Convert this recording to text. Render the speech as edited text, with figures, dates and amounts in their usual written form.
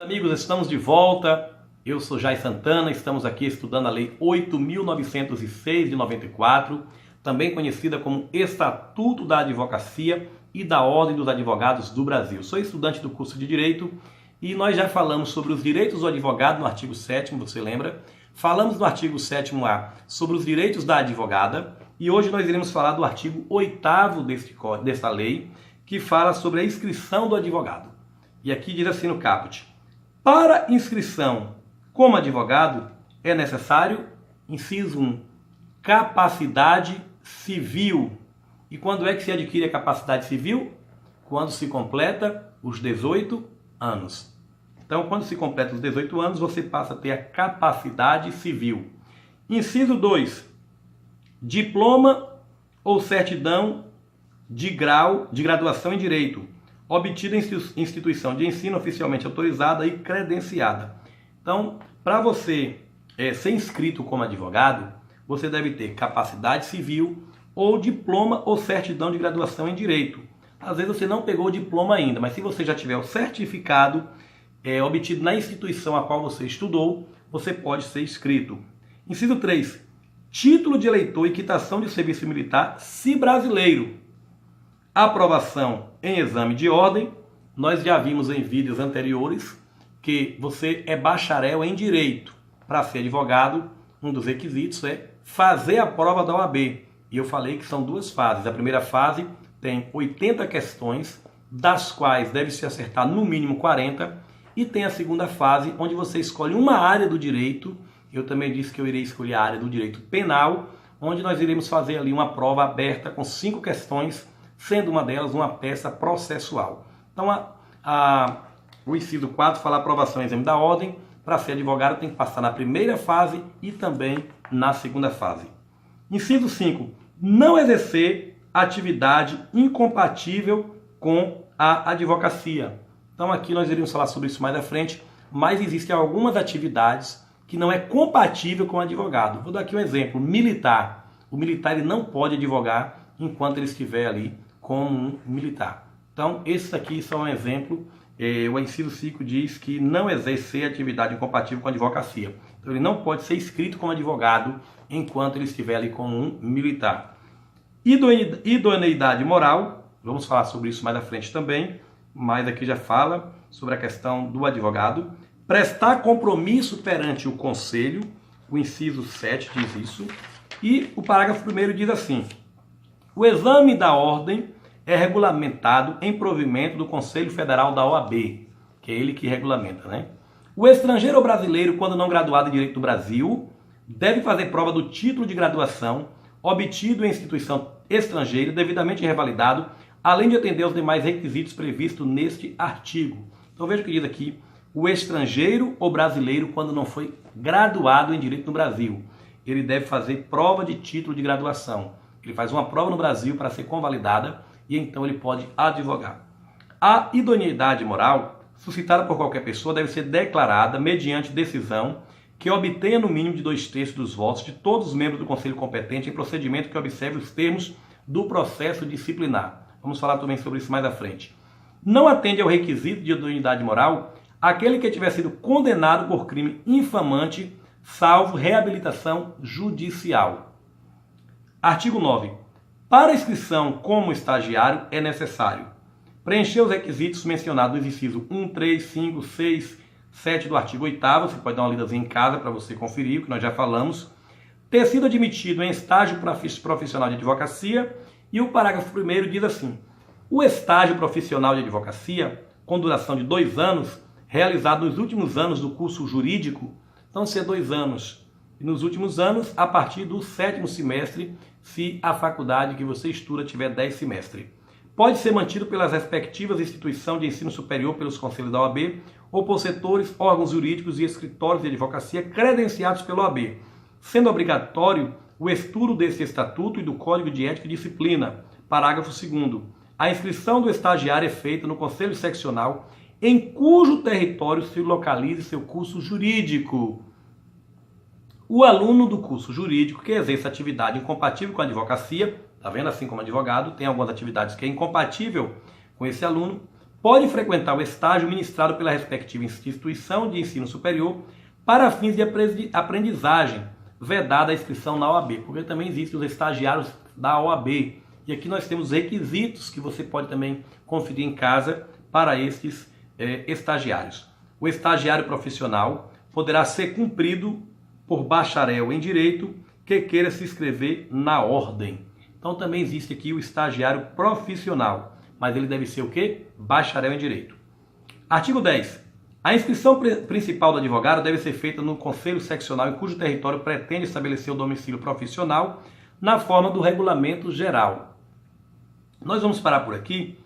Amigos, estamos de volta. Eu sou Jair Santana, estamos aqui estudando a Lei 8.906 de 94, também conhecida como Estatuto da Advocacia e da Ordem dos Advogados do Brasil. Sou estudante do curso de Direito e nós já falamos sobre os direitos do advogado no artigo 7º, você lembra? Falamos no artigo 7º sobre os direitos da advogada e hoje nós iremos falar do artigo 8º desta lei, que fala sobre a inscrição do advogado. E aqui diz assim no caput: para inscrição como advogado é necessário, inciso 1, capacidade civil. E quando é que se adquire a capacidade civil? Quando se completa os 18 anos. Então, quando se completa os 18 anos, você passa a ter a capacidade civil. Inciso 2, diploma ou certidão de grau de graduação em Direito, obtida em instituição de ensino oficialmente autorizada e credenciada. Então, para você ser inscrito como advogado, você deve ter capacidade civil ou diploma ou certidão de graduação em Direito. Às vezes você não pegou o diploma ainda, mas se você já tiver o certificado obtido na instituição a qual você estudou, você pode ser inscrito. Inciso 3, título de eleitor e quitação de serviço militar, se brasileiro. Aprovação em exame de ordem. Nós já vimos em vídeos anteriores que você é bacharel em Direito. Para ser advogado, um dos requisitos é fazer a prova da OAB. E eu falei que são duas fases. A primeira fase tem 80 questões, das quais deve-se acertar no mínimo 40. E tem a segunda fase, onde você escolhe uma área do direito. Eu também disse que eu irei escolher a área do direito penal, onde nós iremos fazer ali uma prova aberta com 5 questões, sendo uma delas uma peça processual. Então, o inciso 4 fala aprovação em exame da ordem. Para ser advogado tem que passar na primeira fase e também na segunda fase. Inciso 5, não exercer atividade incompatível com a advocacia. Então aqui nós iremos falar sobre isso mais à frente, mas existem algumas atividades que não é compatível com o advogado. Vou dar aqui um exemplo, militar. O militar ele não pode advogar enquanto ele estiver ali como um militar. Então, esses aqui são um exemplo. O inciso 5 diz que não exercer atividade incompatível com a advocacia. Então, ele não pode ser inscrito como advogado enquanto ele estiver ali como um militar. Idoneidade moral, vamos falar sobre isso mais à frente também, mas aqui já fala sobre a questão do advogado. Prestar compromisso perante o conselho, o inciso 7 diz isso. E o parágrafo 1º diz assim: o exame da ordem é regulamentado em provimento do Conselho Federal da OAB, que é ele que regulamenta, né? O estrangeiro ou brasileiro, quando não graduado em Direito do Brasil, deve fazer prova do título de graduação obtido em instituição estrangeira, devidamente revalidado, além de atender aos demais requisitos previstos neste artigo. Então veja o que diz aqui: o estrangeiro ou brasileiro, quando não foi graduado em Direito no Brasil, ele deve fazer prova de título de graduação. Ele faz uma prova no Brasil para ser convalidada e então ele pode advogar. A idoneidade moral suscitada por qualquer pessoa deve ser declarada mediante decisão que obtenha no mínimo de 2/3 dos votos de todos os membros do conselho competente em procedimento que observe os termos do processo disciplinar. Vamos falar também sobre isso mais à frente. Não atende ao requisito de idoneidade moral aquele que tiver sido condenado por crime infamante, salvo reabilitação judicial. Artigo 9. Para inscrição como estagiário é necessário preencher os requisitos mencionados nos incisos 1, 3, 5, 6, 7 do artigo 8º. Você pode dar uma lidazinha em casa para você conferir o que nós já falamos. Ter sido admitido em estágio profissional de advocacia. E o parágrafo 1º diz assim: o estágio profissional de advocacia, com duração de 2 anos, realizado nos últimos anos do curso jurídico, então se é 2 anos. E nos últimos anos, a partir do 7º semestre, se a faculdade que você estuda tiver 10 semestres. Pode ser mantido pelas respectivas instituições de ensino superior, pelos conselhos da OAB, ou por setores, órgãos jurídicos e escritórios de advocacia credenciados pela OAB, sendo obrigatório o estudo desse estatuto e do Código de Ética e Disciplina. Parágrafo 2º. A inscrição do estagiário é feita no conselho seccional em cujo território se localize seu curso jurídico. O aluno do curso jurídico que exerce atividade incompatível com a advocacia, tá vendo? Assim como advogado, tem algumas atividades que é incompatível com esse aluno, pode frequentar o estágio ministrado pela respectiva instituição de ensino superior para fins de aprendizagem, vedada a inscrição na OAB, porque também existem os estagiários da OAB. E aqui nós temos requisitos que você pode também conferir em casa para estes estagiários. O estagiário profissional poderá ser cumprido por bacharel em Direito que queira se inscrever na ordem. Então também existe aqui o estagiário profissional, mas ele deve ser o quê? Bacharel em Direito. Artigo 10. A inscrição principal do advogado deve ser feita no Conselho Seccional em cujo território pretende estabelecer o domicílio profissional na forma do Regulamento Geral. Nós vamos parar por aqui